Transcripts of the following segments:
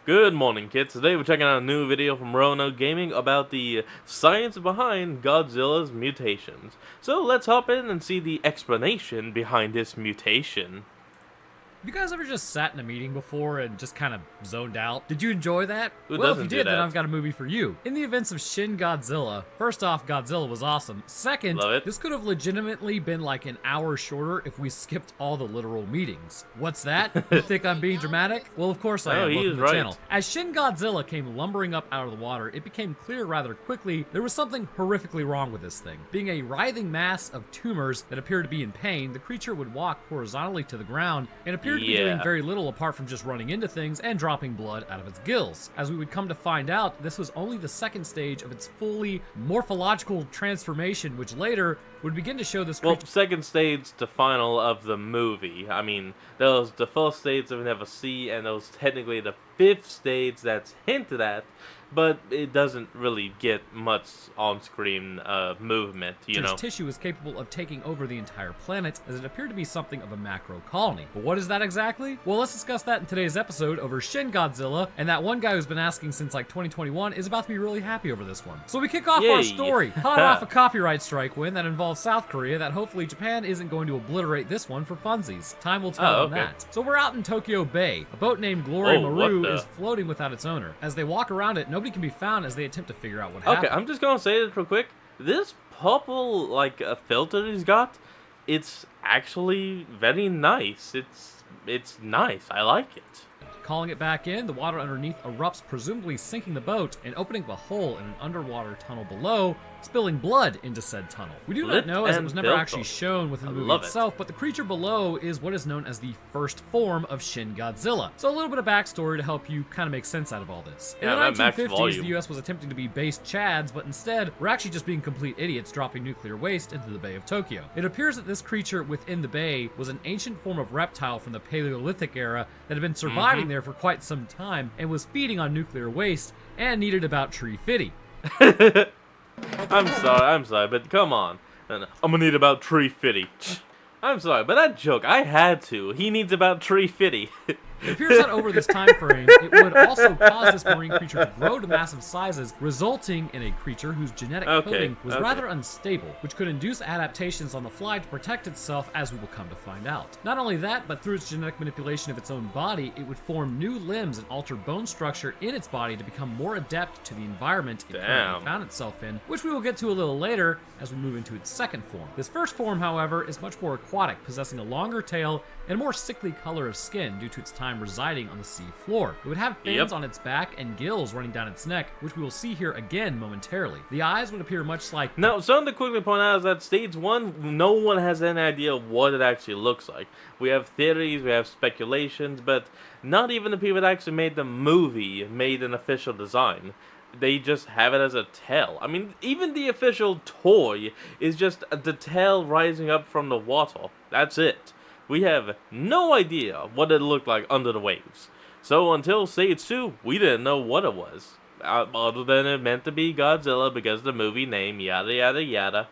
Good morning, kids. Today we're checking out a new video from Roanoke Gaming about the science behind Godzilla's mutations. So let's hop in and see the explanation behind this mutation. Have you guys ever just sat in a meeting before and just kind of zoned out? Did you enjoy that? Who Well, if doesn't you do did, then that? I've got a movie for you. In the events of Shin Godzilla, first off, Godzilla was awesome. Second, Love it. this could have legitimately been like an hour shorter if we skipped all the literal meetings. What's that? You think I'm being dramatic? Well, of course I No, am. he Welcome is to the right. channel. As Shin Godzilla came lumbering up out of the water, it became clear rather quickly there was something horrifically wrong with this thing. Being a writhing mass of tumors that appeared to be in pain, the creature would walk horizontally to the ground and appeared to be doing very little apart from just running into things and dropping blood out of its gills. As we would come to find out, this was only the second stage of its fully morphological transformation, which later would begin to show this creature. Well, second stage to final of the movie. I mean, those the first stage that we never see, and those technically the fifth stage that's hinted at, but it doesn't really get much on-screen movement, you know. Tissue is capable of taking over the entire planet, as it appeared to be something of a macro colony. But what is that exactly? Well, let's discuss that in today's episode over Shin Godzilla, and that one guy who's been asking since like 2021 is about to be really happy over this one. So we kick off our Yay. story, hot off a copyright strike win that involves South Korea that hopefully Japan isn't going to obliterate this one for funsies. Time will tell on that. So we're out in Tokyo Bay. A boat named Glory Maru is floating without its owner. As they walk around it, nobody can be found as they attempt to figure out what happened. Okay, I'm just gonna say this real quick. This purple, like, filter he's got, it's actually very nice. It's nice. I like it. Calling it back in, the water underneath erupts, presumably sinking the boat and opening a hole in an underwater tunnel below, spilling blood into said tunnel. We do not know, as it was never actually shown within the movie itself, but the creature below is what is known as the first form of Shin Godzilla. So a little bit of backstory to help you kind of make sense out of all this. In the 1950s, the US was attempting to be base Chads, but instead, we're actually just being complete idiots dropping nuclear waste into the Bay of Tokyo. It appears that this creature within the bay was an ancient form of reptile from the Paleolithic era that had been surviving there for quite some time and was feeding on nuclear waste and needed about tree fitty. I'm sorry, but come on. I'm gonna need about tree fitty. I'm sorry, but that joke, I had to. He needs about tree fitty. It appears that over this time frame, it would also cause this marine creature to grow to massive sizes, resulting in a creature whose genetic coding was rather unstable, which could induce adaptations on the fly to protect itself, as we will come to find out. Not only that, but through its genetic manipulation of its own body, it would form new limbs and alter bone structure in its body to become more adept to the environment it currently found itself in, which we will get to a little later as we move into its second form. This first form, however, is much more aquatic, possessing a longer tail and a more sickly color of skin due to its time residing on the sea floor. It would have fins on its back and gills running down its neck, which we will see here again momentarily. The eyes would appear much like... Now, something to quickly point out is that stage 1, no one has any idea what it actually looks like. We have theories, we have speculations, but not even the people that actually made the movie made an official design. They just have it as a tail. I mean, even the official toy is just the tail rising up from the water. That's it. We have no idea what it looked like under the waves. So until stage 2, we didn't know what it was. Other than it meant to be Godzilla because of the movie name, yada yada yada.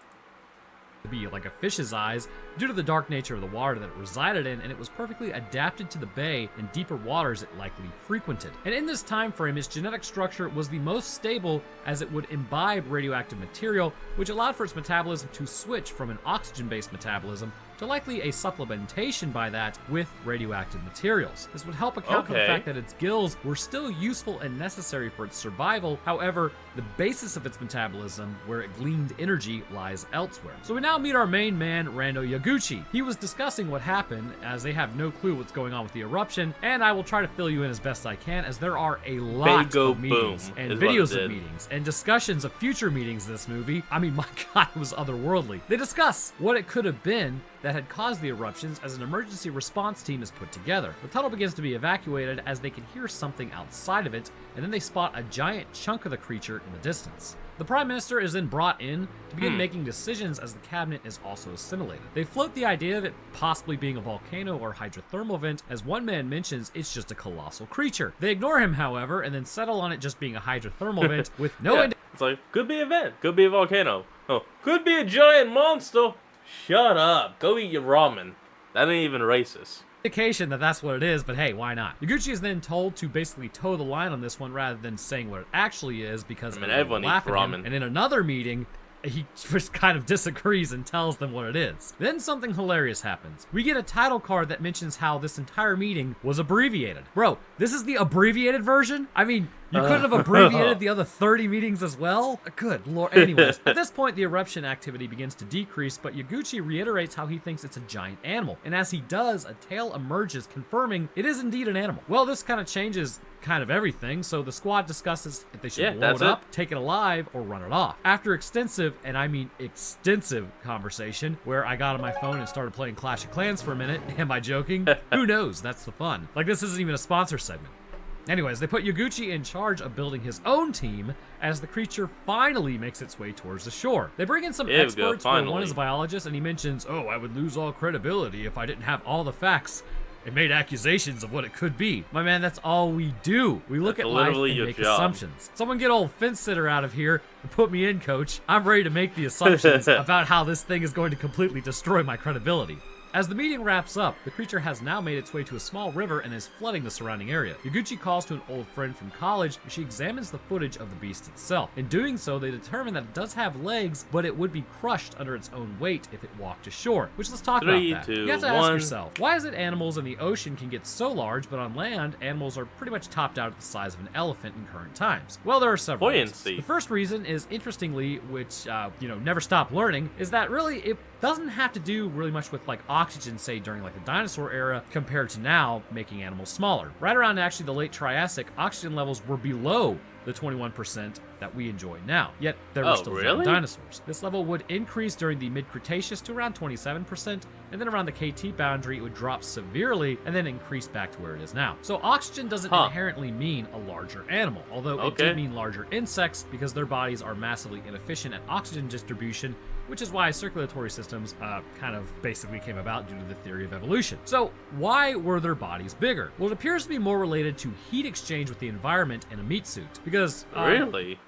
To be like a fish's eyes due to the dark nature of the water that it resided in, and it was perfectly adapted to the bay and deeper waters it likely frequented. And in this time frame, its genetic structure was the most stable, as it would imbibe radioactive material, which allowed for its metabolism to switch from an oxygen-based metabolism to likely a supplementation by that with radioactive materials. This would help account for the fact that its gills were still useful and necessary for its survival. However, the basis of its metabolism, where it gleaned energy, lies elsewhere. So we now meet our main man, Rando Yaguchi. He was discussing what happened, as they have no clue what's going on with the eruption, and I will try to fill you in as best I can, as there are a lot of meetings and videos of meetings and discussions of future meetings in this movie. I mean, my god, it was otherworldly. They discuss what it could have been that had caused the eruptions as an emergency response team is put together. The tunnel begins to be evacuated as they can hear something outside of it, and then they spot a giant chunk of the creature in the distance. The Prime Minister is then brought in to begin making decisions as the cabinet is also assimilated. They float the idea of it possibly being a volcano or hydrothermal vent, as one man mentions it's just a colossal creature. They ignore him, however, and then settle on it just being a hydrothermal vent with no It's like, could be a vent, could be a volcano. Oh, could be a giant monster. Shut up. Go eat your ramen. That ain't even racist. indication that that's what it is, but hey, why not? Yaguchi is then told to basically toe the line on this one rather than saying what it actually is because everyone laugh eats at him. ramen. And in another meeting, he just kind of disagrees and tells them what it is. Then something hilarious happens. We get a title card that mentions how this entire meeting was abbreviated. Bro, this is the abbreviated version? I mean, you couldn't have abbreviated the other 30 meetings as well? Good lord. Anyways, at this point, the eruption activity begins to decrease, but Yaguchi reiterates how he thinks it's a giant animal. And as he does, a tail emerges, confirming it is indeed an animal. Well, this kind of changes kind of everything, so the squad discusses if they should blow it up, take it alive, or run it off. After extensive, and I mean extensive, conversation, where I got on my phone and started playing Clash of Clans for a minute, am I joking? Who knows? That's the fun. Like, this isn't even a sponsor segment. Anyways, they put Yaguchi in charge of building his own team as the creature finally makes its way towards the shore. They bring in some experts, where one is a biologist, and he mentions, oh, I would lose all credibility if I didn't have all the facts. It made accusations of what it could be. My man, that's all we do. We look at life and make assumptions. Someone get old fence sitter out of here and put me in, coach. I'm ready to make the assumptions about how this thing is going to completely destroy my credibility. As the meeting wraps up, the creature has now made its way to a small river and is flooding the surrounding area. Yaguchi calls to an old friend from college, and she examines the footage of the beast itself. In doing so, they determine that it does have legs, but it would be crushed under its own weight if it walked ashore. Which, let's talk about that. You have to ask yourself, why is it animals in the ocean can get so large, but on land, animals are pretty much topped out at the size of an elephant in current times? Well, there are several reasons. The first reason is, interestingly, which, never stop learning, is that really it doesn't have to do really much with like oxygen, say during like the dinosaur era, compared to now, making animals smaller. Right around actually the late Triassic, oxygen levels were below the 21% that we enjoy now. Yet there were still dinosaurs. This level would increase during the mid-Cretaceous to around 27%, and then around the KT boundary it would drop severely and then increase back to where it is now. So oxygen doesn't inherently mean a larger animal, although it did mean larger insects because their bodies are massively inefficient at oxygen distribution, which is why circulatory systems kind of basically came about due to the theory of evolution. So why were their bodies bigger? Well, it appears to be more related to heat exchange with the environment in a meat suit, because really?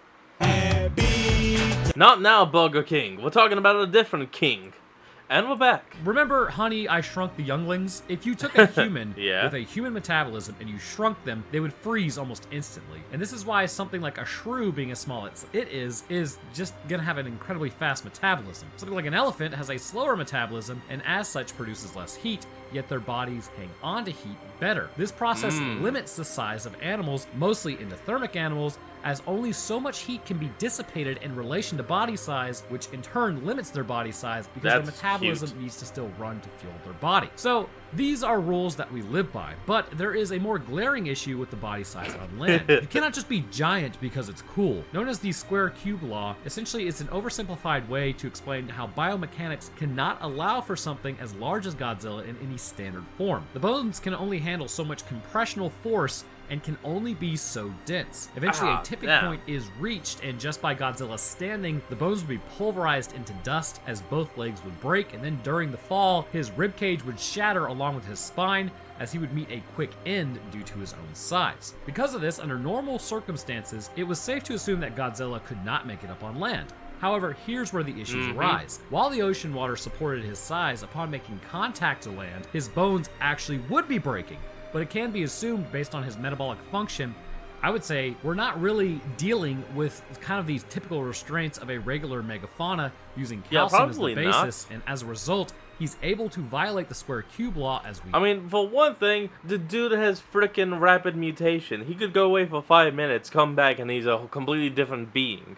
Not now, Burger King. We're talking about a different king. And we're back. Remember Honey, I Shrunk the Younglings? If you took a human with a human metabolism and you shrunk them, they would freeze almost instantly. And this is why something like a shrew, being as small as it is just gonna have an incredibly fast metabolism. Something like an elephant has a slower metabolism and as such produces less heat, yet their bodies hang on to heat better. This process limits the size of animals, mostly endothermic animals, as only so much heat can be dissipated in relation to body size, which in turn limits their body size because their metabolism needs to still run to fuel their body. So these are rules that we live by, but there is a more glaring issue with the body size on land. You cannot just be giant because it's cool. Known as the square cube law, essentially it's an oversimplified way to explain how biomechanics cannot allow for something as large as Godzilla in any standard form. The bones can only handle so much compressional force and can only be so dense. Eventually a tipping point is reached, and just by Godzilla standing, the bones would be pulverized into dust as both legs would break, and then during the fall, his ribcage would shatter along with his spine as he would meet a quick end due to his own size. Because of this, under normal circumstances, it was safe to assume that Godzilla could not make it up on land. However, here's where the issues arise. While the ocean water supported his size, upon making contact to land, his bones actually would be breaking. But it can be assumed, based on his metabolic function, I would say we're not really dealing with kind of these typical restraints of a regular megafauna using calcium as the basis, and as a result, he's able to violate the square cube law as we... I mean, for one thing, the dude has freaking rapid mutation. He could go away for 5 minutes, come back, and he's a completely different being.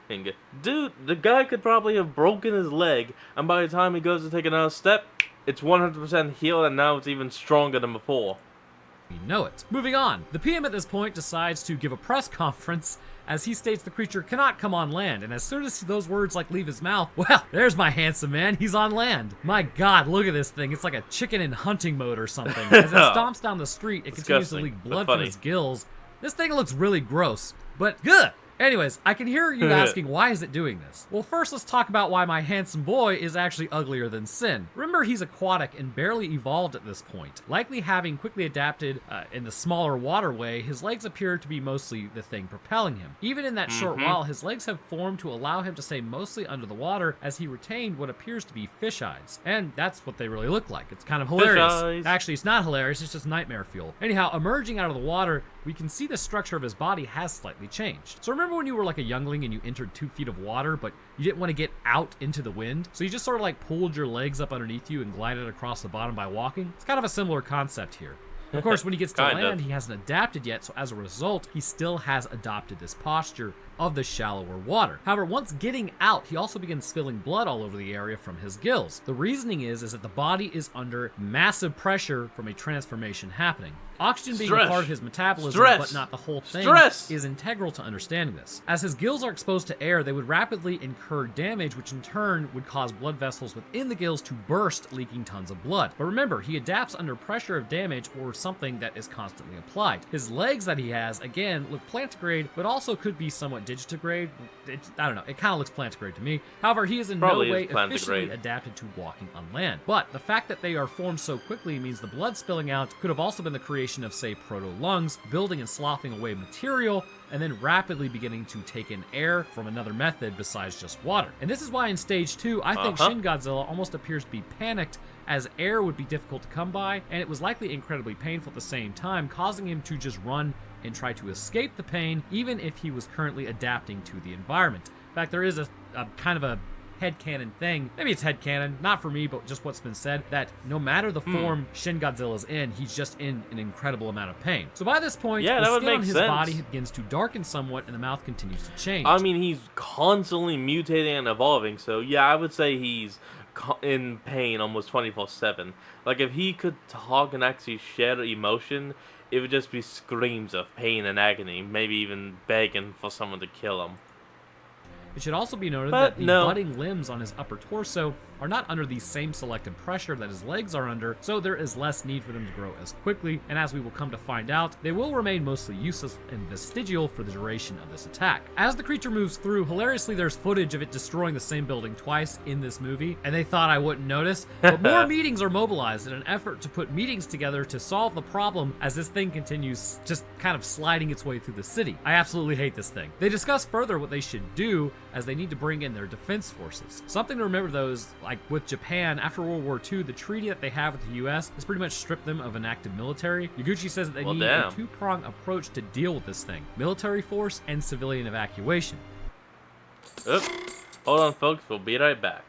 And dude, the guy could probably have broken his leg, and by the time he goes to take another step, it's 100% healed, and now it's even stronger than before. We know it. Moving on, the PM at this point decides to give a press conference as he states the creature cannot come on land, and as soon as those words leave his mouth, well, there's my handsome man, he's on land. My god, look at this thing, it's like a chicken in hunting mode or something. As it stomps down the street, it continues to leak blood from his gills. This thing looks really gross, but good. Anyways, I can hear you asking, why is it doing this? Well, first let's talk about why my handsome boy is actually uglier than Shin. Remember, he's aquatic and barely evolved at this point. Likely having quickly adapted in the smaller waterway, his legs appear to be mostly the thing propelling him. Even in that short while, his legs have formed to allow him to stay mostly under the water as he retained what appears to be fish eyes. And that's what they really look like. It's kind of hilarious. Actually, it's not hilarious, it's just nightmare fuel. Anyhow, emerging out of the water, we can see the structure of his body has slightly changed. So remember when you were like a youngling and you entered 2 feet of water, but you didn't want to get out into the wind? So you just sort of like pulled your legs up underneath you and glided across the bottom by walking? It's kind of a similar concept here. Of course, when he gets to land, he hasn't adapted yet, so as a result, he still has adopted this posture of the shallower water. However, once getting out, he also begins spilling blood all over the area from his gills. The reasoning is that the body is under massive pressure from a transformation happening. Oxygen being a part of his metabolism, but not the whole thing, is integral to understanding this. As his gills are exposed to air, they would rapidly incur damage, which in turn would cause blood vessels within the gills to burst, leaking tons of blood. But remember, he adapts under pressure of damage or something that is constantly applied. His legs that he has, again, look plantigrade, but also could be somewhat digitigrade. I don't know, it kind of looks plantigrade to me. However, he is in no way efficiently adapted to walking on land. But the fact that they are formed so quickly means the blood spilling out could have also been the creation of, say, proto-lungs, building and sloughing away material, and then rapidly beginning to take in air from another method besides just water. And this is why in stage 2, I think Shin Godzilla almost appears to be panicked, as air would be difficult to come by, and it was likely incredibly painful at the same time, causing him to just run and try to escape the pain, even if he was currently adapting to the environment. In fact, there is a kind of a headcanon thing, maybe it's headcanon, not for me, but just what's been said, that no matter the form Shin Godzilla's in, he's just in an incredible amount of pain. So by this point, the skin on his body begins to darken somewhat and the mouth continues to change. I mean, he's constantly mutating and evolving, so yeah, I would say he's in pain almost 24/7. Like, if he could talk and actually share emotion, it would just be screams of pain and agony, maybe even begging for someone to kill him. It should also be noted that the budding limbs on his upper torso are not under the same selective pressure that his legs are under, so there is less need for them to grow as quickly, and as we will come to find out, they will remain mostly useless and vestigial for the duration of this attack. As the creature moves through, hilariously there's footage of it destroying the same building twice in this movie, and they thought I wouldn't notice, but more meetings are mobilized in an effort to put meetings together to solve the problem as this thing continues just kind of sliding its way through the city. I absolutely hate this thing. They discuss further what they should do, as they need to bring in their defense forces. Something to remember though is, like with Japan, after World War II, the treaty that they have with the US has pretty much stripped them of an active military. Yaguchi says that they need a two-pronged approach to deal with this thing: military force and civilian evacuation. Oops. Hold on folks, we'll be right back.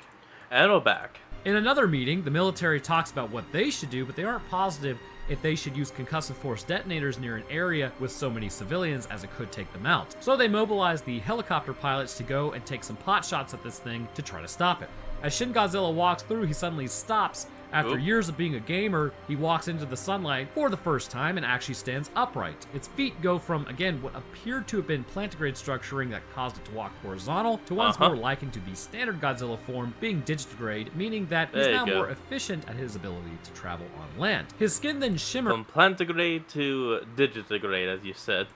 And we're back. In another meeting, the military talks about what they should do, but they aren't positive if they should use concussive force detonators near an area with so many civilians, as it could take them out. So they mobilize the helicopter pilots to go and take some pot shots at this thing to try to stop it. As Shin Godzilla walks through, he suddenly stops. After years of being a gamer, he walks into the sunlight for the first time and actually stands upright. Its feet go from, again, what appeared to have been plantigrade structuring that caused it to walk horizontal, to one's more likened to the standard Godzilla form being digitigrade, meaning that he's now more efficient at his ability to travel on land. His skin then shimmers from plantigrade to digitigrade, as you said,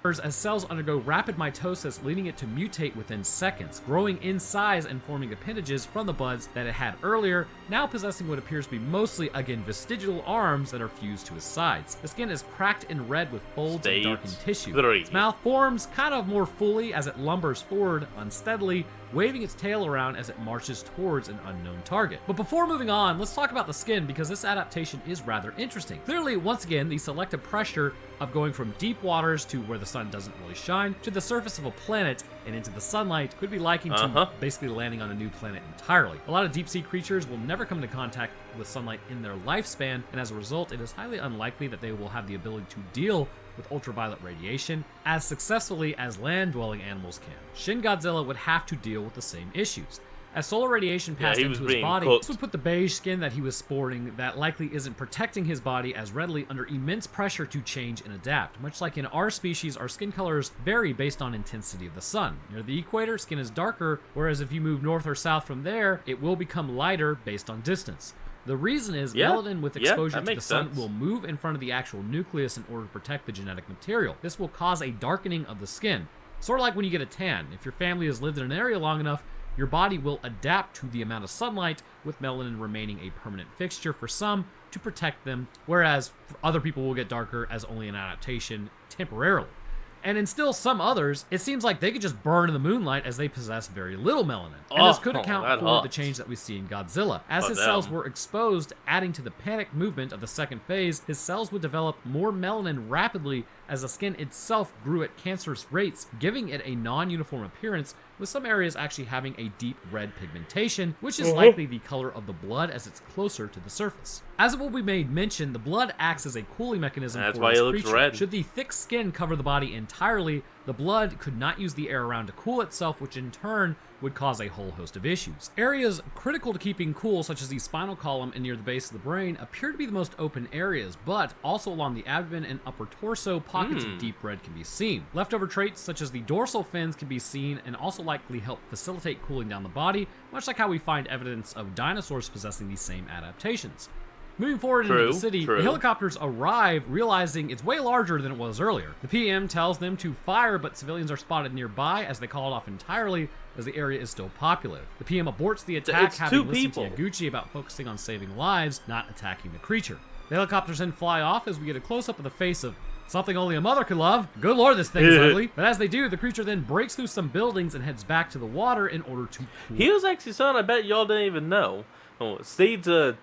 as cells undergo rapid mitosis, leading it to mutate within seconds, growing in size and forming appendages from the buds that it had earlier, now possessing what appears to be mostly, again, vestigial arms that are fused to his sides. The skin is cracked and red with folds of darkened tissue. Its mouth forms kind of more fully as it lumbers forward unsteadily, waving its tail around as it marches towards an unknown target. But before moving on, let's talk about the skin, because this adaptation is rather interesting. Clearly, once again, the selective pressure of going from deep waters to where the sun doesn't really shine to the surface of a planet and into the sunlight could be likened to basically landing on a new planet entirely. A lot of deep sea creatures will never come into contact with sunlight in their lifespan, and as a result, it is highly unlikely that they will have the ability to deal with ultraviolet radiation as successfully as land-dwelling animals can. Shin Godzilla would have to deal with the same issues. As solar radiation passed into his body, this would put the beige skin that he was sporting that likely isn't protecting his body as readily under immense pressure to change and adapt. Much like in our species, our skin colors vary based on intensity of the sun. Near the equator, skin is darker, whereas if you move north or south from there, it will become lighter based on distance. The reason is melanin with exposure to the sun will move in front of the actual nucleus in order to protect the genetic material. This will cause a darkening of the skin. Sort of like when you get a tan. If your family has lived in an area long enough, your body will adapt to the amount of sunlight, with melanin remaining a permanent fixture for some to protect them, whereas other people will get darker as only an adaptation temporarily. And in still some others, it seems like they could just burn in the moonlight as they possess very little melanin. And this could account for the change that we see in Godzilla. As his cells were exposed, adding to the panic movement of the second phase, his cells would develop more melanin rapidly as the skin itself grew at cancerous rates, giving it a non-uniform appearance, with some areas actually having a deep red pigmentation, which is likely the color of the blood as it's closer to the surface. As it will be made mention, the blood acts as a cooling mechanism for this creature. Red. Should the thick skin cover the body entirely, the blood could not use the air around to cool itself, which in turn would cause a whole host of issues. Areas critical to keeping cool, such as the spinal column and near the base of the brain, appear to be the most open areas, but also along the abdomen and upper torso, pockets of deep red can be seen. Leftover traits such as the dorsal fins can be seen and also likely help facilitate cooling down the body, much like how we find evidence of dinosaurs possessing these same adaptations. Moving forward into the city, the helicopters arrive, realizing it's way larger than it was earlier. The PM tells them to fire, but civilians are spotted nearby as they call it off entirely, as the area is still populated. The PM aborts the attack, having listened to Yaguchi about focusing on saving lives, not attacking the creature. The helicopters then fly off as we get a close-up of the face of something only a mother could love. Good lord, this thing is ugly. But as they do, the creature then breaks through some buildings and heads back to the water in order to cool. He was actually someone I bet y'all didn't even know. Stage 2,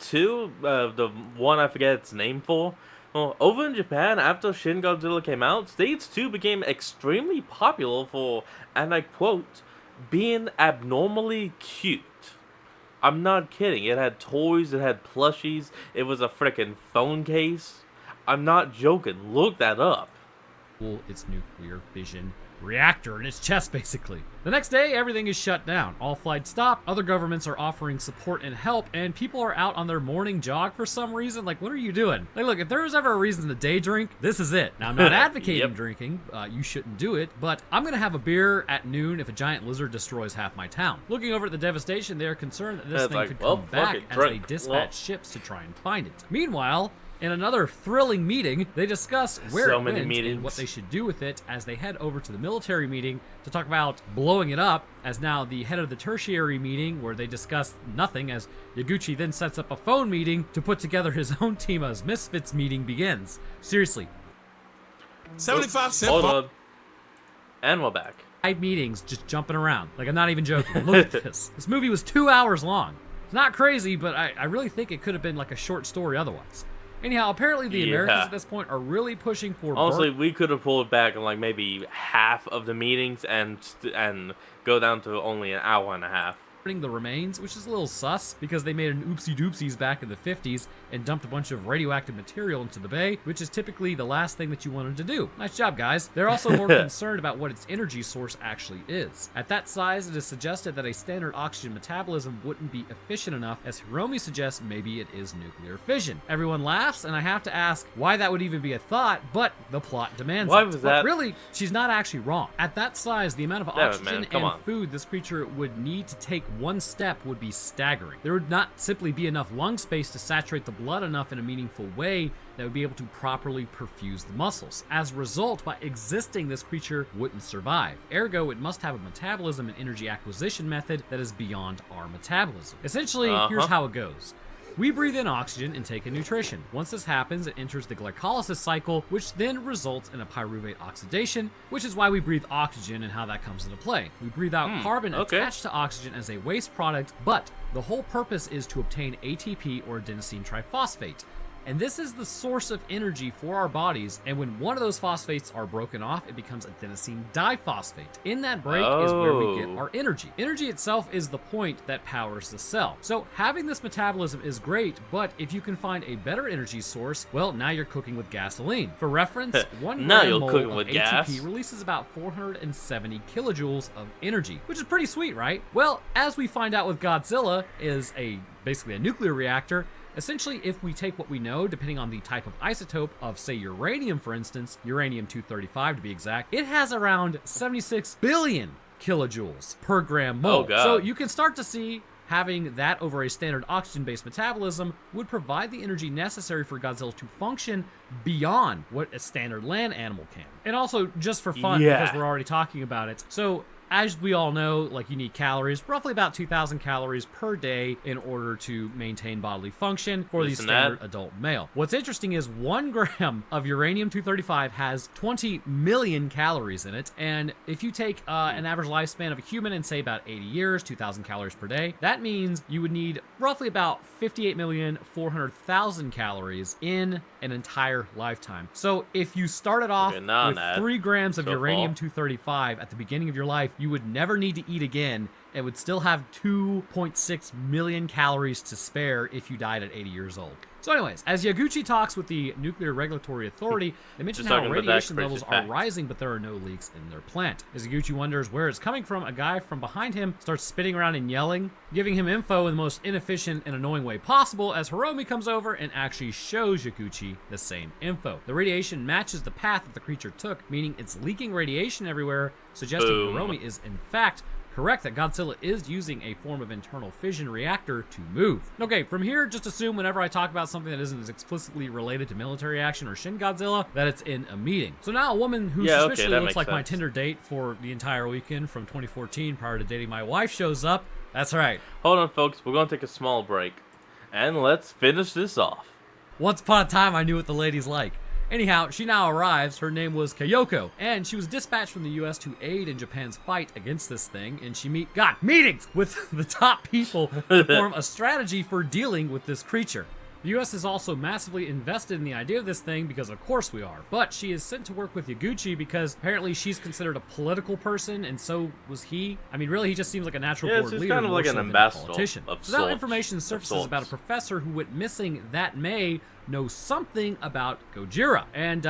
the one I forget its name for. Over in Japan, after Shin Godzilla came out, Stage 2 became extremely popular for, and I quote, being abnormally cute. I'm not kidding. It had toys, it had plushies, it was a frickin' phone case. I'm not joking. Look that up. Its nuclear fission reactor in its chest, basically. The next day, everything is shut down. All flights stop, other governments are offering support and help, and people are out on their morning jog for some reason. Like, what are you doing? Like, look, if there was ever a reason to day drink, this is it. Now, I'm not advocating drinking. You shouldn't do it, but I'm gonna have a beer at noon if a giant lizard destroys half my town. Looking over at the devastation, they are concerned that this thing could come back as they dispatch ships to try and find it. Meanwhile, in another thrilling meeting, they discuss where it went and what they should do with it as they head over to the military meeting to talk about blowing it up, as now the head of the tertiary meeting, where they discuss nothing, as Yaguchi then sets up a phone meeting to put together his own team as Misfits meeting begins. Seriously. 75 cents. Hold on. And we're back. 5 meetings just jumping around. Like, I'm not even joking. Look at this. This movie was 2 hours long. It's not crazy, but I really think it could have been like a short story otherwise. Anyhow, apparently the Americans at this point are really pushing for... Honestly, we could have pulled back on like maybe half of the meetings and go down to only an hour and a half. The remains, which is a little sus because they made an oopsie doopsies back in the 50s and dumped a bunch of radioactive material into the bay, which is typically the last thing that you wanted to do. Nice job, guys. They're also more concerned about what its energy source actually is. At that size, it is suggested that a standard oxygen metabolism wouldn't be efficient enough, as Hiromi suggests maybe it is nuclear fission. Everyone laughs, and I have to ask why that would even be a thought, but the plot demands Why it. was that? But really, she's not actually wrong. At that size, the amount of oxygen and food this creature would need to take one step would be staggering. There would not simply be enough lung space to saturate the blood enough in a meaningful way that would be able to properly perfuse the muscles. As a result, by existing, this creature wouldn't survive. Ergo, it must have a metabolism and energy acquisition method that is beyond our metabolism. Essentially, here's how it goes. We breathe in oxygen and take in nutrition. Once this happens, it enters the glycolysis cycle, which then results in a pyruvate oxidation, which is why we breathe oxygen and how that comes into play. We breathe out carbon attached to oxygen as a waste product, but the whole purpose is to obtain ATP, or adenosine triphosphate. And this is the source of energy for our bodies, and when one of those phosphates are broken off, it becomes adenosine diphosphate. In that break is where we get our energy. Energy itself is the point that powers the cell. So having this metabolism is great, but if you can find a better energy source, well, now you're cooking with gasoline. For reference, 1 gram mole of ATP releases about 470 kilojoules of energy, which is pretty sweet, right? Well, as we find out with Godzilla, is basically a nuclear reactor. Essentially, if we take what we know, depending on the type of isotope of, say, uranium, for instance, uranium-235 to be exact, it has around 76 billion kilojoules per gram mole. Oh, God. So you can start to see having that over a standard oxygen-based metabolism would provide the energy necessary for Godzilla to function beyond what a standard land animal can. And also, just for fun, because we're already talking about it, so as we all know, like, you need calories, roughly about 2,000 calories per day in order to maintain bodily function for the standard adult male. What's interesting is 1 gram of uranium-235 has 20 million calories in it, and if you take an average lifespan of a human and say about 80 years, 2,000 calories per day, that means you would need roughly about 58,400,000 calories in an entire lifetime. So if you started off with 3 grams of uranium-235 at the beginning of your life, you would never need to eat again and would still have 2.6 million calories to spare if you died at 80 years old. So anyways, as Yaguchi talks with the Nuclear Regulatory Authority, they mention how radiation levels are rising, but there are no leaks in their plant. As Yaguchi wonders where it's coming from, a guy from behind him starts spitting around and yelling, giving him info in the most inefficient and annoying way possible as Hiromi comes over and actually shows Yaguchi the same info. The radiation matches the path that the creature took, meaning it's leaking radiation everywhere, suggesting Hiromi is in fact correct that Godzilla is using a form of internal fission reactor to move. Okay, from here, just assume whenever I talk about something that isn't as explicitly related to military action or Shin Godzilla, that it's in a meeting. So now a woman who suspiciously looks like my Tinder date for the entire weekend from 2014 prior to dating my wife shows up. That's right. Hold on, folks. We're going to take a small break. And let's finish this off. Once upon a time, I knew what the ladies like. Anyhow, she now arrives. Her name was Kayoko, and she was dispatched from the U.S. to aid in Japan's fight against this thing, and she meetings with the top people to form a strategy for dealing with this creature. The U.S. is also massively invested in the idea of this thing because of course we are, but she is sent to work with Yaguchi because apparently she's considered a political person, and so was he. I mean, really, he just seems like a natural born leader, kind of like an ambassador politician. So now information surfaces about a professor who went missing that May knows something about Gojira, and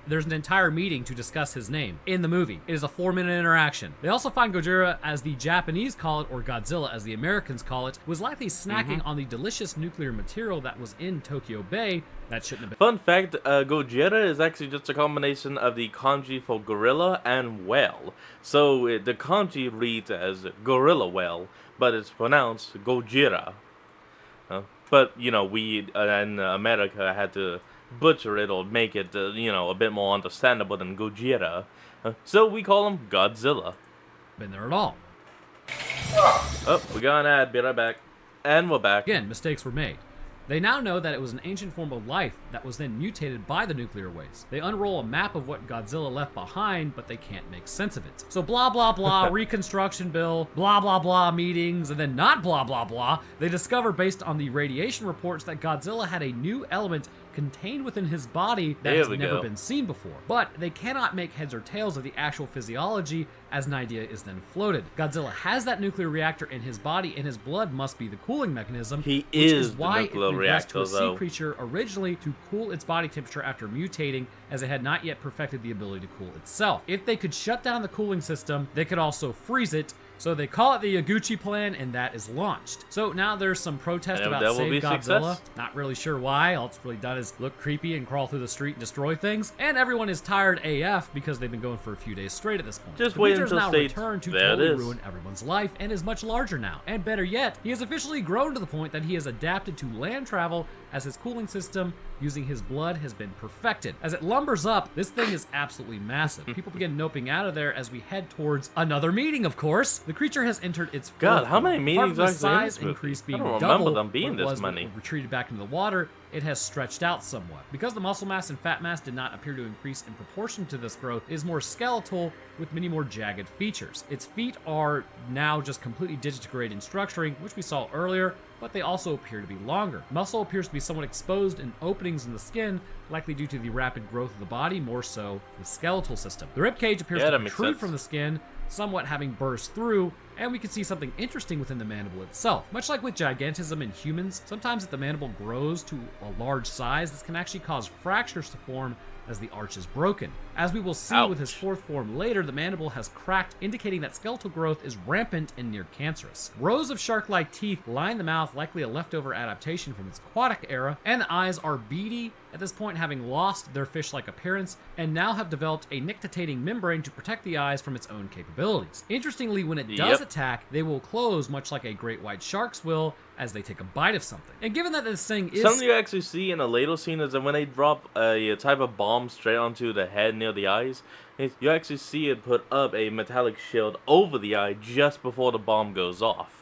there's an entire meeting to discuss his name in the movie. It is a 4-minute interaction. They also find Gojira, as the Japanese call it, or Godzilla as the Americans call it, was likely snacking on the delicious nuclear material that was in Tokyo Bay. That shouldn't have been. Fun fact, Gojira is actually just a combination of the kanji for gorilla and whale. So the kanji reads as gorilla whale, but it's pronounced Gojira. But, you know, we in America had to butcher it or make it, you know, a bit more understandable than Gojira. So we call him Godzilla. Been there at all. Oh, we got an ad. Be right back. And we're back. Again, mistakes were made. They now know that it was an ancient form of life that was then mutated by the nuclear waste. They unroll a map of what Godzilla left behind, but they can't make sense of it. So blah blah blah, reconstruction bill, blah blah blah meetings, and then not blah blah blah, they discover based on the radiation reports that Godzilla had a new element contained within his body that has never been seen before. But they cannot make heads or tails of the actual physiology as an idea is then floated. Godzilla has that nuclear reactor in his body, and his blood must be the cooling mechanism. He is why the nuclear reactor, to a sea creature originally to cool its body temperature after mutating, as it had not yet perfected the ability to cool itself. If they could shut down the cooling system, they could also freeze it. So they call it the Yaguchi plan, and that is launched. So now there's some protest about Save Godzilla. Not really sure why. All it's really done is look creepy and crawl through the street and destroy things. And everyone is tired AF because they've been going for a few days straight at this point. Just wait until now returned to totally ruin everyone's life and is much larger now. And better yet, he has officially grown to the point that he has adapted to land travel as his cooling system using his blood has been perfected. As it lumbers up, this thing is absolutely massive. People begin noping out of there as we head towards another meeting, of course. The creature has entered its God, how many meetings are size increase being I don't double remember them being this many. Retreated back into the water, it has stretched out somewhat. Because the muscle mass and fat mass did not appear to increase in proportion to this growth, it is more skeletal with many more jagged features. Its feet are now just completely digitigrade in structuring, which we saw earlier, but they also appear to be longer. Muscle appears to be somewhat exposed in openings in the skin, likely due to the rapid growth of the body, more so the skeletal system. The ribcage appears to protrude from the skin, somewhat having burst through, and we can see something interesting within the mandible itself. Much like with gigantism in humans, sometimes if the mandible grows to a large size, this can actually cause fractures to form as the arch is broken. As we will see with his fourth form later, the mandible has cracked, indicating that skeletal growth is rampant and near cancerous. Rows of shark-like teeth line the mouth, likely a leftover adaptation from its aquatic era, and the eyes are beady at this point having lost their fish-like appearance and now have developed a nictitating membrane to protect the eyes from its own capabilities. Interestingly, when it does attack, they will close much like a great white shark's will as they take a bite of something. And given that this thing is... Something you actually see in a later scene is that when they drop a type of bomb straight onto the head near the eyes, you actually see it put up a metallic shield over the eye just before the bomb goes off.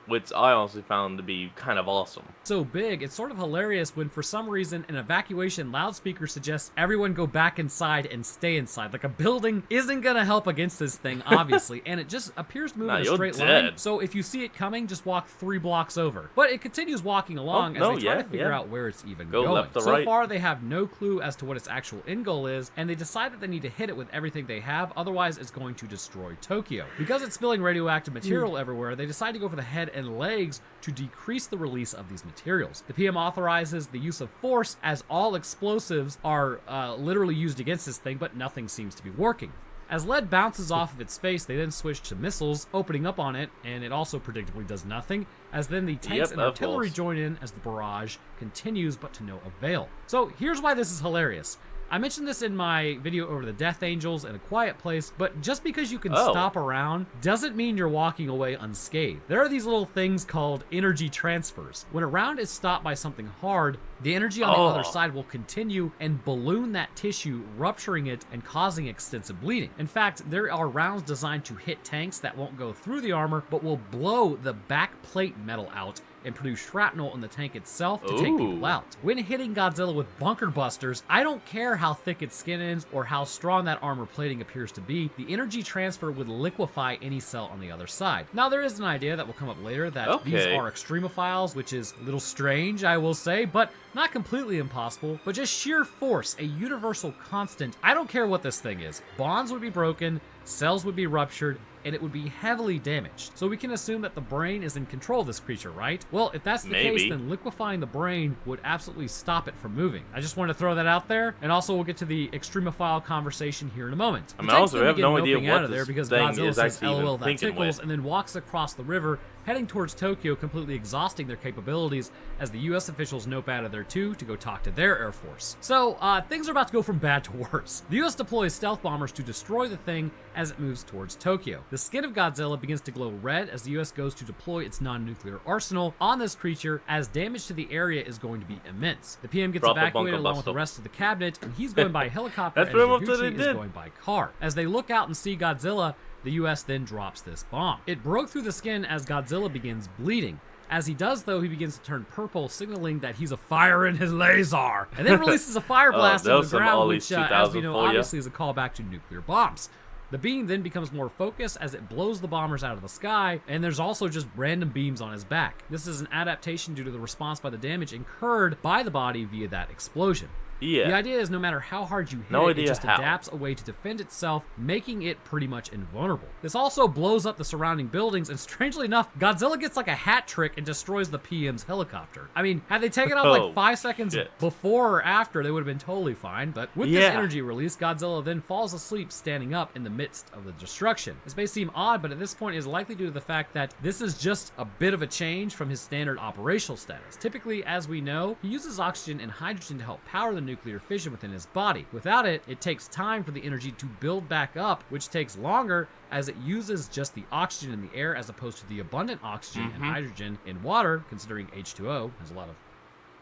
Which I honestly found to be kind of awesome. So big, it's sort of hilarious when for some reason an evacuation loudspeaker suggests everyone go back inside and stay inside. Like a building isn't gonna help against this thing, obviously, and it just appears to move in a straight line. So if you see it coming, just walk 3 blocks over. But it continues walking along as they try to figure out where it's even going. Left to so right. far, they have no clue as to what its actual end goal is, and they decide that they need to hit it with everything they have, otherwise it's going to destroy Tokyo. Because it's spilling radioactive material everywhere, they decide to go for the head and legs to decrease the release of these materials. The PM authorizes the use of force as all explosives are literally used against this thing, but nothing seems to be working. As lead bounces off of its face, they then switch to missiles, opening up on it, and it also predictably does nothing, as then the tanks and artillery join in as the barrage continues, but to no avail. So here's why this is hilarious. I mentioned this in my video over the Death Angels and A Quiet Place, but just because you can stop around doesn't mean you're walking away unscathed. There are these little things called energy transfers. When a round is stopped by something hard, the energy on the other side will continue and balloon that tissue, rupturing it and causing extensive bleeding. In fact, there are rounds designed to hit tanks that won't go through the armor, but will blow the back plate metal out and produce shrapnel in the tank itself to take people out. When hitting Godzilla with bunker busters, I don't care how thick its skin is or how strong that armor plating appears to be, the energy transfer would liquefy any cell on the other side. Now there is an idea that will come up later that these are extremophiles, which is a little strange, I will say, but not completely impossible, but just sheer force, a universal constant. I don't care what this thing is. Bonds would be broken, cells would be ruptured, and it would be heavily damaged. So we can assume that the brain is in control of this creature, right? Well, if that's the case, then liquefying the brain would absolutely stop it from moving. I just wanted to throw that out there, and also we'll get to the extremophile conversation here in a moment. I mean, also, we have no idea what this because thing Godzilla is actually LOL, even that thinking tickles, with. and then walks across the river, heading towards Tokyo, completely exhausting their capabilities as the US officials nope out of there too to go talk to their Air Force. So, things are about to go from bad to worse. The US deploys stealth bombers to destroy the thing as it moves towards Tokyo. The skin of Godzilla begins to glow red as the US goes to deploy its non-nuclear arsenal on this creature, as damage to the area is going to be immense. The PM gets evacuated along with the rest of the cabinet, and he's going by helicopter and Higuchi is going by car. As they look out and see Godzilla, the US then drops this bomb. It broke through the skin as Godzilla begins bleeding. As he does, though, he begins to turn purple, signaling that he's firing his laser, and then releases a fire blast into the ground, which, as we know, obviously is a callback to nuclear bombs. The beam then becomes more focused as it blows the bombers out of the sky, and there's also just random beams on his back. This is an adaptation due to the response by the damage incurred by the body via that explosion. The idea is no matter how hard you hit it just adapts a way to defend itself, making it pretty much invulnerable. This also blows up the surrounding buildings, and strangely enough, Godzilla gets like a hat trick and destroys the PM's helicopter. I mean, had they taken off like 5 seconds before or after, they would have been totally fine, but with this energy release, Godzilla then falls asleep standing up in the midst of the destruction. This may seem odd, but at this point is likely due to the fact that this is just a bit of a change from his standard operational status. Typically, as we know, he uses oxygen and hydrogen to help power the nuclear fission within his body. Without it, it takes time for the energy to build back up, which takes longer as it uses just the oxygen in the air as opposed to the abundant oxygen and hydrogen in water, considering H2O has a lot of...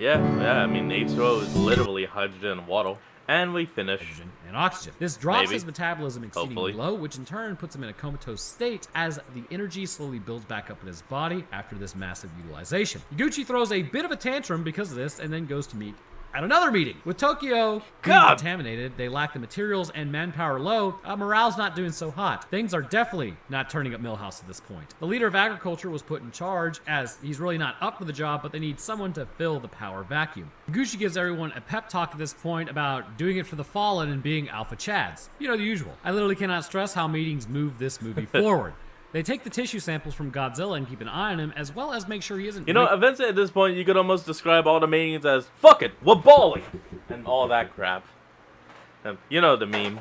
I mean, H2O is literally hydrogen and water. And we finish. Hydrogen and oxygen. This drops his metabolism exceedingly low, which in turn puts him in a comatose state as the energy slowly builds back up in his body after this massive utilization. Higuchi throws a bit of a tantrum because of this and then goes to meet at another meeting. With Tokyo being contaminated, they lack the materials and manpower low, morale's not doing so hot. Things are definitely not turning up Milhouse at this point. The leader of agriculture was put in charge, as he's really not up for the job, but they need someone to fill the power vacuum. Higuchi gives everyone a pep talk at this point about doing it for the fallen and being alpha chads. You know, the usual. I literally cannot stress how meetings move this movie forward. They take the tissue samples from Godzilla and keep an eye on him, as well as make sure he isn't... You know, eventually at this point, you could almost describe all the meetings as, fuck it, we're balling! And all that crap. You know the meme.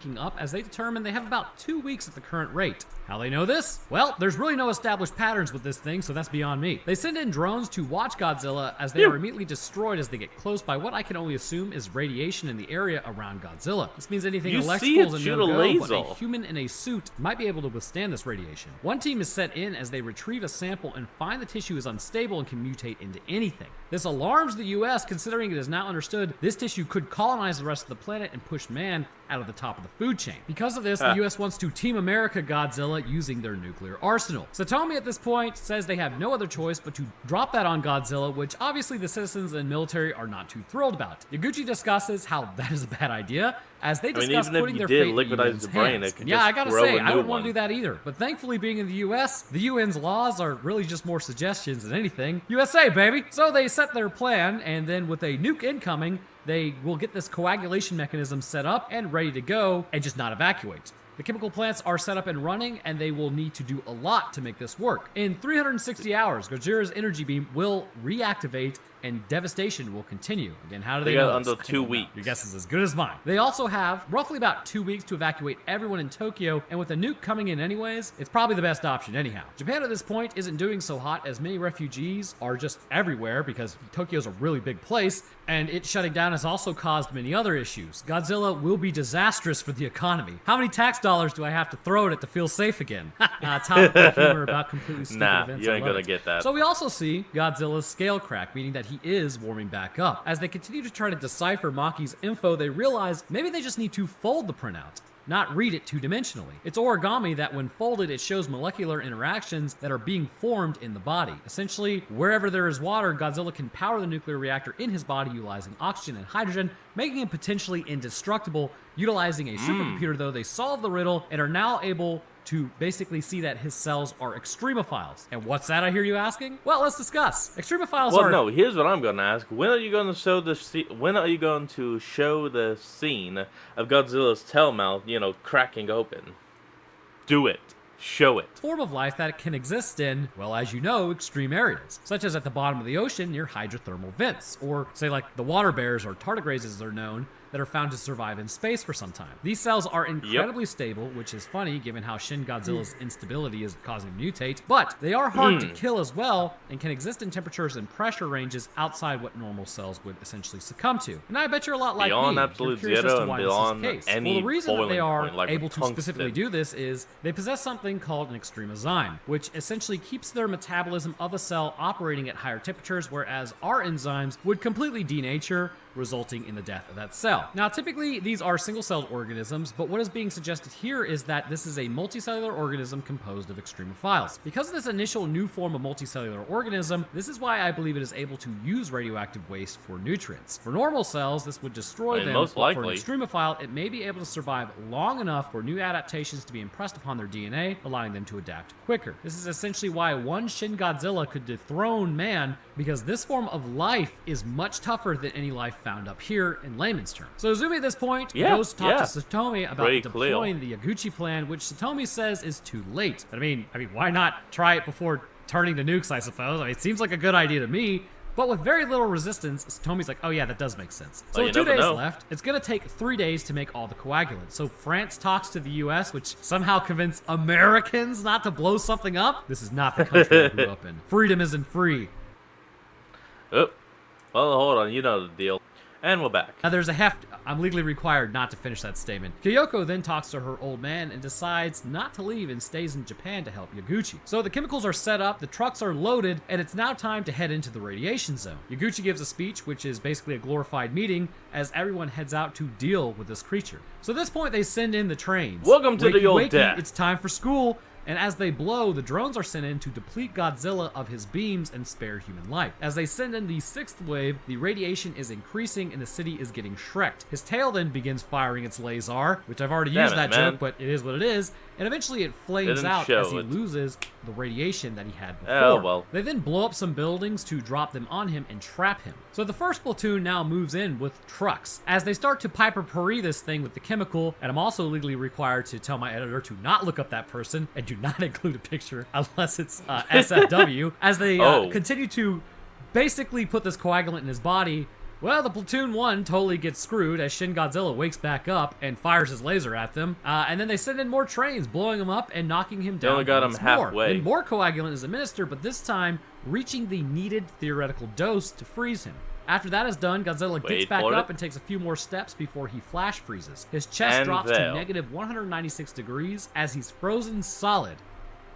picking up as they determine they have about 2 weeks at the current rate. How they know this? Well, there's really no established patterns with this thing, so that's beyond me. They send in drones to watch Godzilla as they are immediately destroyed as they get close by what I can only assume is radiation in the area around Godzilla. This means anything electrical is a no-go, but a human in a suit might be able to withstand this radiation. One team is sent in as they retrieve a sample and find the tissue is unstable and can mutate into anything. This alarms the US, considering it is now understood this tissue could colonize the rest of the planet and push man out of the top of the food chain. Because of this, the US wants to Team America Godzilla using their nuclear arsenal. Satomi at this point says they have no other choice but to drop that on Godzilla, which obviously the citizens and military are not too thrilled about. Yaguchi discusses how that is a bad idea, as they discuss putting their fate in the UN's hands. Yeah, I gotta say, I wouldn't want to do that either. But thankfully, being in the US, the UN's laws are really just more suggestions than anything. USA, baby! So they set their plan, and then with a nuke incoming, they will get this coagulation mechanism set up and ready to go and just not evacuate. The chemical plants are set up and running, and they will need to do a lot to make this work. In 360 hours, Gojira's energy beam will reactivate and devastation will continue. Again, how do they know? Under 2 weeks. Your guess is as good as mine. They also have roughly about 2 weeks to evacuate everyone in Tokyo, and with a nuke coming in anyways, it's probably the best option anyhow. Japan at this point isn't doing so hot, as many refugees are just everywhere because Tokyo's a really big place, and it shutting down has also caused many other issues. Godzilla will be disastrous for the economy. How many tax dollars do I have to throw at it to feel safe again? Topical humor about completely stupid events. You ain't gonna get that. So we also see Godzilla's scale crack, meaning that he is warming back up. As they continue to try to decipher Maki's info, they realize maybe they just need to fold the printout, not read it two-dimensionally. It's origami that when folded, it shows molecular interactions that are being formed in the body. Essentially, wherever there is water, Godzilla can power the nuclear reactor in his body utilizing oxygen and hydrogen, making him potentially indestructible. Utilizing a supercomputer, though, they solve the riddle and are now able to basically see that his cells are extremophiles. And what's that, I hear you asking? Well, let's discuss. Extremophiles are... Well, no, here's what I'm going to ask. When are you going to show the scene of Godzilla's tail mouth, cracking open? Do it. Show it. Form of life that can exist in, well, as you know, extreme areas, such as at the bottom of the ocean near hydrothermal vents, or say like the water bears or tardigrades as they're known, that are found to survive in space for some time. These cells are incredibly stable, which is funny given how Shin Godzilla's instability is causing him to mutate, but they are hard to kill as well and can exist in temperatures and pressure ranges outside what normal cells would essentially succumb to. And I bet you're a lot like beyond me. Absolute Zero as to why beyond this is the case. any well, the reason that they are like able to specifically do this is they possess something called an extreme enzyme, which essentially keeps their metabolism of a cell operating at higher temperatures, whereas our enzymes would completely denature, resulting in the death of that cell. Now, typically, these are single-celled organisms, but what is being suggested here is that this is a multicellular organism composed of extremophiles. Because of this initial new form of multicellular organism, this is why I believe it is able to use radioactive waste for nutrients. For normal cells, this would destroy them, most likely. For an extremophile, it may be able to survive long enough for new adaptations to be impressed upon their DNA, allowing them to adapt quicker. This is essentially why one Shin Godzilla could dethrone man, because this form of life is much tougher than any life found up here in layman's terms. So Zumi at this point goes to talk to Satomi about deploying the Yaguchi plan, which Satomi says is too late. But I mean, why not try it before turning to nukes, I suppose? I mean, it seems like a good idea to me. But with very little resistance, Satomi's like, oh yeah, that does make sense. So with 2 days left, it's going to take 3 days to make all the coagulants. So France talks to the US, which somehow convinced Americans not to blow something up. This is not the country I grew up in. Freedom isn't free. Oh, well, hold on, you know the deal. And we're back. Now there's a heft. I'm legally required not to finish that statement. Kyoko then talks to her old man and decides not to leave and stays in Japan to help Yaguchi. So the chemicals are set up, the trucks are loaded, and it's now time to head into the radiation zone. Yaguchi gives a speech, which is basically a glorified meeting, as everyone heads out to deal with this creature. So at this point, they send in the trains. Welcome to the old death. It's time for school. And as they blow, the drones are sent in to deplete Godzilla of his beams and spare human life. As they send in the 6th wave, the radiation is increasing and the city is getting shreked. His tail then begins firing its laser, which I've already used that joke, but it is what it is. And eventually it flames out as he loses the radiation that he had before. Oh, well. They then blow up some buildings to drop them on him and trap him. So the first platoon now moves in with trucks. As they start to Piper Puri this thing with the chemical, and I'm also legally required to tell my editor to not look up that person and do not include a picture unless it's SFW, as they continue to basically put this coagulant in his body, Well, the Platoon 1 totally gets screwed as Shin Godzilla wakes back up and fires his laser at them, and then they send in more trains, blowing him up and knocking him down only got him more. halfway. Then more coagulant is administered, but this time reaching the needed theoretical dose to freeze him. After that is done, Godzilla gets Wait back for up it. and takes a few more steps before he flash freezes. His chest And drops there. to negative 196 degrees as he's frozen solid,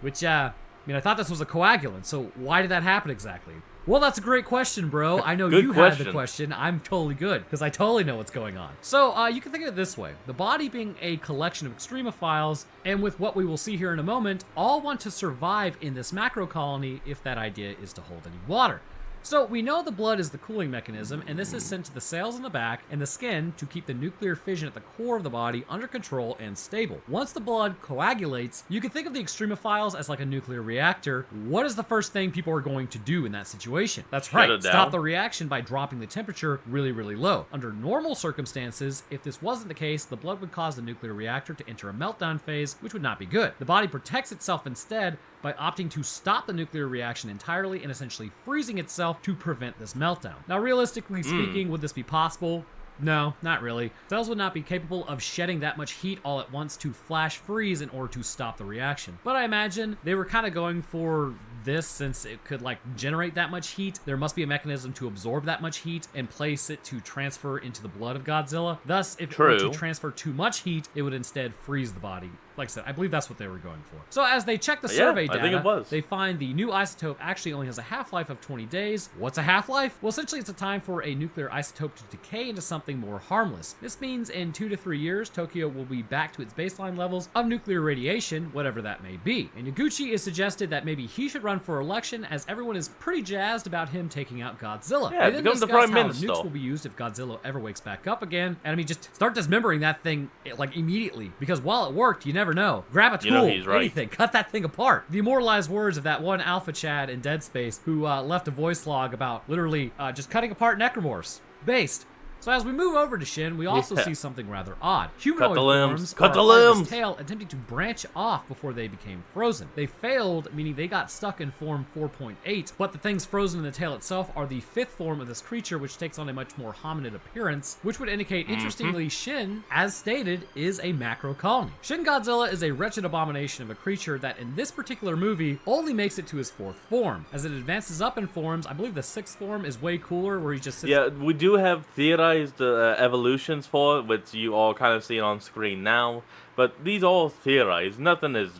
which, I thought this was a coagulant, so why did that happen exactly? Well, that's a great question, bro. I know Good you had the question. question. I'm totally good, because I totally know what's going on. So, you can think of it this way. The body being a collection of extremophiles, and with what we will see here in a moment, all want to survive in this macro colony if that idea is to hold any water. So we know the blood is the cooling mechanism, and this is sent to the cells in the back and the skin to keep the nuclear fission at the core of the body under control and stable. Once the blood coagulates, you can think of the extremophiles as like a nuclear reactor. What is the first thing people are going to do in that situation? That's Shut right, it down. stop the reaction by dropping the temperature really, really low. Under normal circumstances, if this wasn't the case, the blood would cause the nuclear reactor to enter a meltdown phase, which would not be good. The body protects itself instead by opting to stop the nuclear reaction entirely and essentially freezing itself to prevent this meltdown. Now, realistically speaking, would this be possible? No, not really. Cells would not be capable of shedding that much heat all at once to flash freeze in order to stop the reaction. But I imagine they were kind of going for this since it could like generate that much heat. There must be a mechanism to absorb that much heat and place it to transfer into the blood of Godzilla. Thus, if it were to transfer too much heat, it would instead freeze the body. Like I said, I believe that's what they were going for. So as they check the survey I think it data, was. they find the new isotope actually only has a half-life of 20 days. What's a half-life? Well, essentially it's a time for a nuclear isotope to decay into something more harmless. This means in 2 to 3 years, Tokyo will be back to its baseline levels of nuclear radiation, whatever that may be. And Yaguchi is suggested that maybe he should run for election as everyone is pretty jazzed about him taking out Godzilla. Yeah, They then become the discuss Prime how Minister. nukes will be used if Godzilla ever wakes back up again. And I mean, just start dismembering that thing like immediately, because while it worked, you never know. Grab a tool, You know he's right. anything, cut that thing apart. The immortalized words of that one Alpha Chad in Dead Space who left a voice log about literally just cutting apart necromorphs. Based. So as we move over to Shin, we also see something rather odd. Humanoid the limbs. forms Cut are the a part of his limbs. tail attempting to branch off before they became frozen. They failed, meaning they got stuck in form 4.8, but the things frozen in the tail itself are the 5th form of this creature, which takes on a much more hominid appearance, which would indicate, interestingly, Shin, as stated, is a macro colony. Shin Godzilla is a wretched abomination of a creature that in this particular movie only makes it to his 4th form. As it advances up in forms, I believe the 6th form is way cooler, where he just sits. Yeah, we do have theorized evolutions for it, which you all kind of see on screen now. But these all theorized. Nothing is,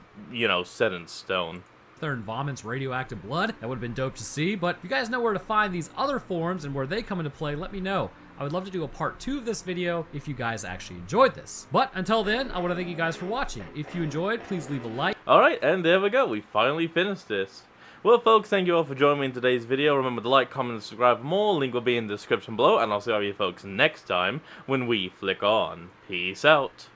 set in stone. There and vomits radioactive blood. That would have been dope to see, but if you guys know where to find these other forms and where they come into play, let me know. I would love to do a part 2 of this video if you guys actually enjoyed this. But until then, I want to thank you guys for watching. If you enjoyed, please leave a like. Alright, and there we go. We finally finished this. Well, folks, thank you all for joining me in today's video. Remember to like, comment, and subscribe for more. Link will be in the description below, and I'll see all you folks next time when we flick on. Peace out.